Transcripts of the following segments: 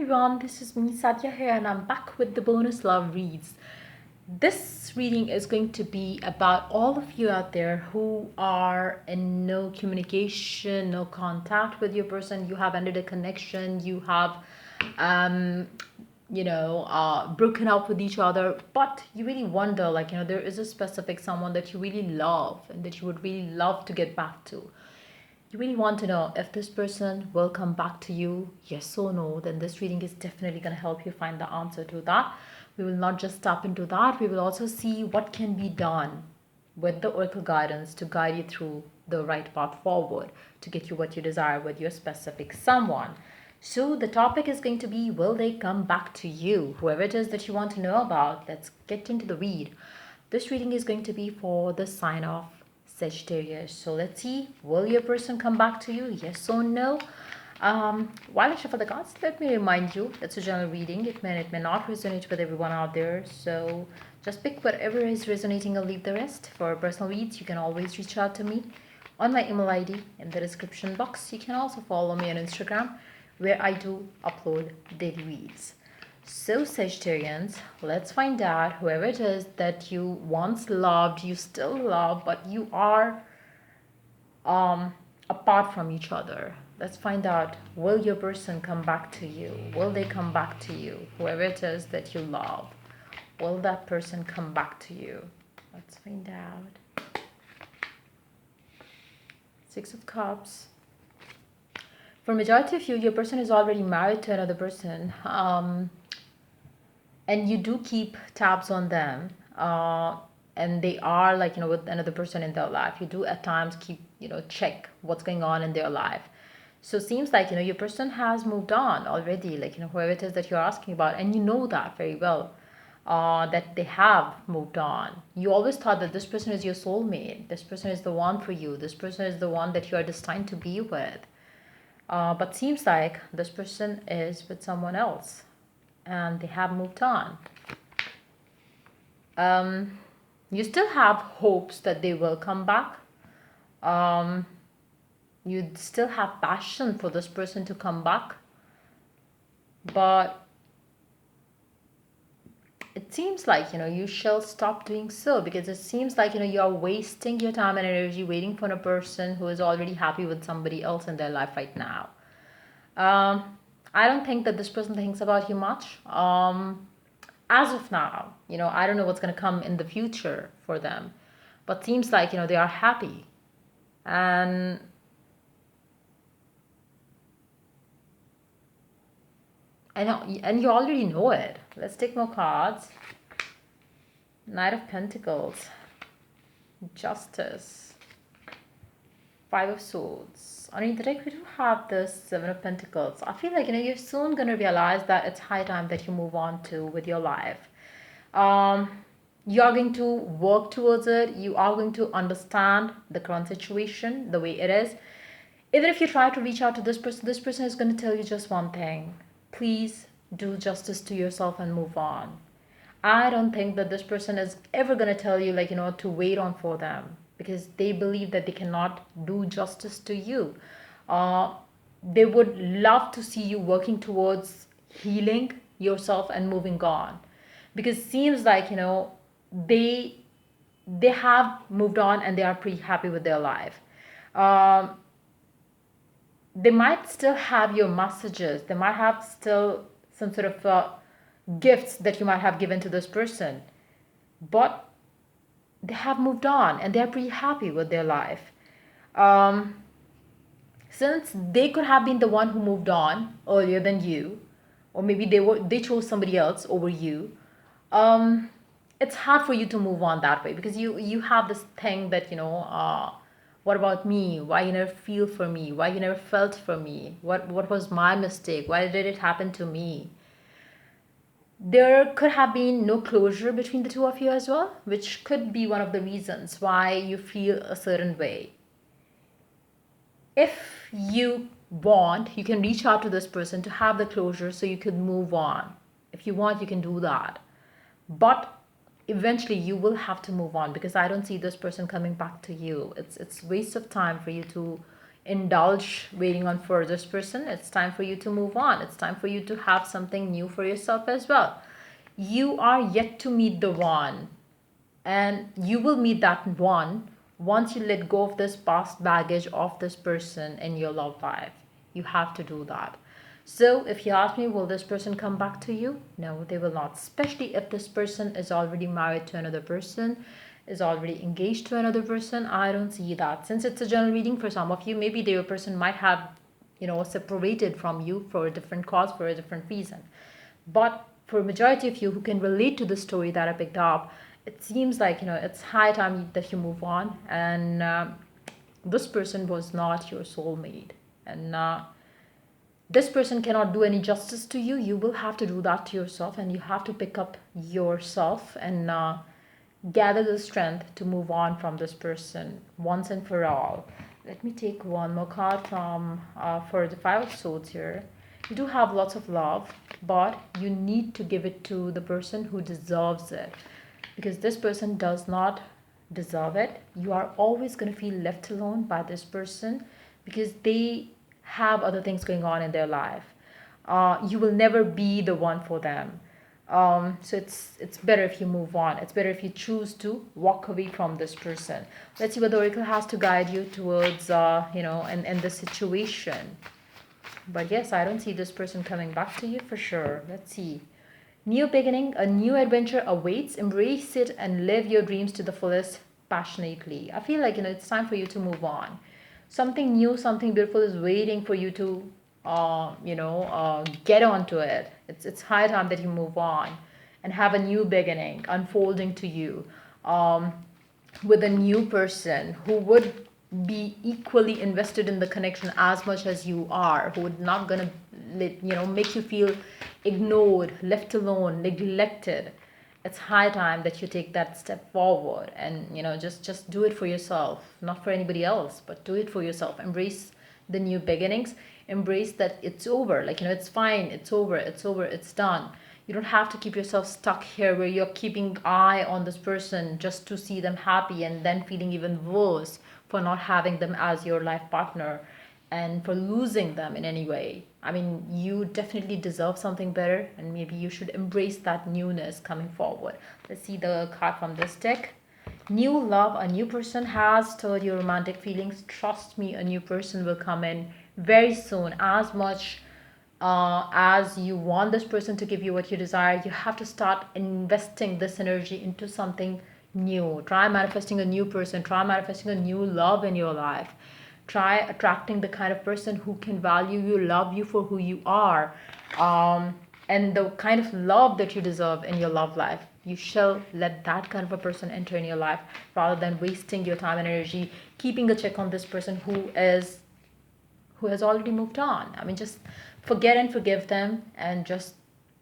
everyone, this is me Satya here, and I'm back with the bonus love reads. This reading is going to be about all of you out there who are in no communication, no contact with your person. You have ended a connection, you have, um, broken up with each other, but you really wonder, there is a specific someone that you really love and that you would really love to get back to. You really want to know if this person will come back to you, yes or no, then this reading is definitely going to help you find the answer to that. We will not just tap into that, we will also see what can be done with the oracle guidance to guide you through the right path forward to get you what you desire with your specific someone. So the topic is going to be, will they come back to you? Whoever it is that you want to know about, let's get into the read. This reading is going to be for the sign of Sagittarius. So let's see, will your person come back to you? Yes or no? While I shuffle the cards, let me remind you, it's a general reading. It may not resonate with everyone out there. So just pick whatever is resonating and leave the rest. For personal reads, you can always reach out to me on my email ID in the description box. You can also follow me on Instagram, where I do upload daily reads. So Sagittarians, let's find out whoever it is that you once loved, you still love, but you are apart from each other. Let's find out, will your person come back to you? Will they come back to you? Whoever it is that you love, will that person come back to you? Let's find out. Six of Cups. For majority of you, your person is already married to another person. And you do keep tabs on them, and they are with another person in their life. You do at times keep check what's going on in their life. So it seems like your person has moved on already, whoever it is that you're asking about, and you know that very well, that they have moved on. You always thought that this person is your soulmate, this person is the one for you, this person is the one that you are destined to be with, but seems like this person is with someone else and they have moved on. You still have hopes that they will come back. You still have passion for this person to come back, but it seems like you shall stop doing so, because it seems like you are wasting your time and energy waiting for a person who is already happy with somebody else in their life right now. I don't think that this person thinks about you much. As of now, I don't know what's going to come in the future for them, but seems like, they are happy. And I know, and you already know it. Let's take more cards. Knight of Pentacles, Justice, Five of Swords. Underneath the deck, we do have the Seven of Pentacles. I feel like, you're soon going to realize that it's high time that you move on to with your life. You are going to work towards it. You are going to understand the current situation the way it is. Even if you try to reach out to this person is going to tell you just one thing: please do justice to yourself and move on. I don't think that this person is ever going to tell you to wait on for them, because they believe that they cannot do justice to you. They would love to see you working towards healing yourself and moving on, because it seems like they have moved on and they are pretty happy with their life. They might still have your messages, they might have still some sort of gifts that you might have given to this person, but they have moved on and they're pretty happy with their life. Since they could have been the one who moved on earlier than you, or maybe they chose somebody else over you, it's hard for you to move on that way, because you have this thing that what about me? Why you never feel for me? Why you never felt for me? What was my mistake? Why did it happen to me? There could have been no closure between the two of you as well, which could be one of the reasons why you feel a certain way. If you want, you can reach out to this person to have the closure so you could move on. If you want, you can do that. But eventually you will have to move on, because I don't see this person coming back to you. It's waste of time for you to indulge waiting on for this person. It's time for you to move on. It's time for you to have something new for yourself as well. You are yet to meet the one, and you will meet that one once you let go of this past baggage of this person in your love life. You have to do that. So if you ask me, will this person come back to you? No, they will not, especially if this person is already married to another person, is already engaged to another person. I don't see that. Since it's a general reading for some of you, maybe the person might have, separated from you for a different cause, for a different reason. But for a majority of you who can relate to the story that I picked up, it seems like, it's high time that you move on. And this person was not your soulmate. And this person cannot do any justice to you. You will have to do that to yourself, and you have to pick up yourself and gather the strength to move on from this person once and for all. Let me take one more card from for the Five of Swords here. You do have lots of love, but you need to give it to the person who deserves it, because this person does not deserve it. You are always going to feel left alone by this person because they have other things going on in their life. You will never be the one for them. So it's better if you move on. It's better if you choose to walk away from this person. Let's see what the oracle has to guide you towards, in this situation. But yes, I don't see this person coming back to you for sure. Let's see. New beginning, a new adventure awaits. Embrace it and live your dreams to the fullest passionately. I feel like, it's time for you to move on. Something new, something beautiful is waiting for you to, get onto it. It's high time that you move on and have a new beginning unfolding to you, with a new person who would be equally invested in the connection as much as you are, who would not gonna make you feel ignored, left alone, neglected. It's high time that you take that step forward and just do it for yourself, not for anybody else, but do it for yourself. Embrace the new beginnings. Embrace that it's over. It's fine, it's over, it's done. You don't have to keep yourself stuck here where you're keeping eye on this person just to see them happy and then feeling even worse for not having them as your life partner and for losing them in any way. I mean, you definitely deserve something better, and maybe you should embrace that newness coming forward. Let's see the card from this deck. New love, a new person has stirred your romantic feelings. Trust me, a new person will come in very soon. As much as you want this person to give you what you desire, you have to start investing this energy into something new. Try manifesting a new person. Try manifesting a new love in your life. Try attracting the kind of person who can value you, love you for who you are, and the kind of love that you deserve in your love life. You shall let that kind of a person enter in your life rather than wasting your time and energy keeping a check on this person who has already moved on. I mean, just forget and forgive them and just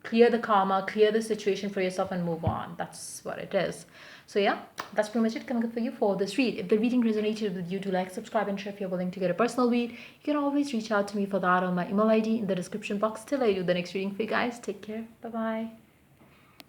clear the karma, clear the situation for yourself and move on. That's what it is. So yeah, that's pretty much it coming up for you for this read. If the reading resonated with you, do like, subscribe, and share if you're willing to get a personal read. You can always reach out to me for that on my email ID in the description box. Till I do the next reading for you guys. Take care. Bye-bye.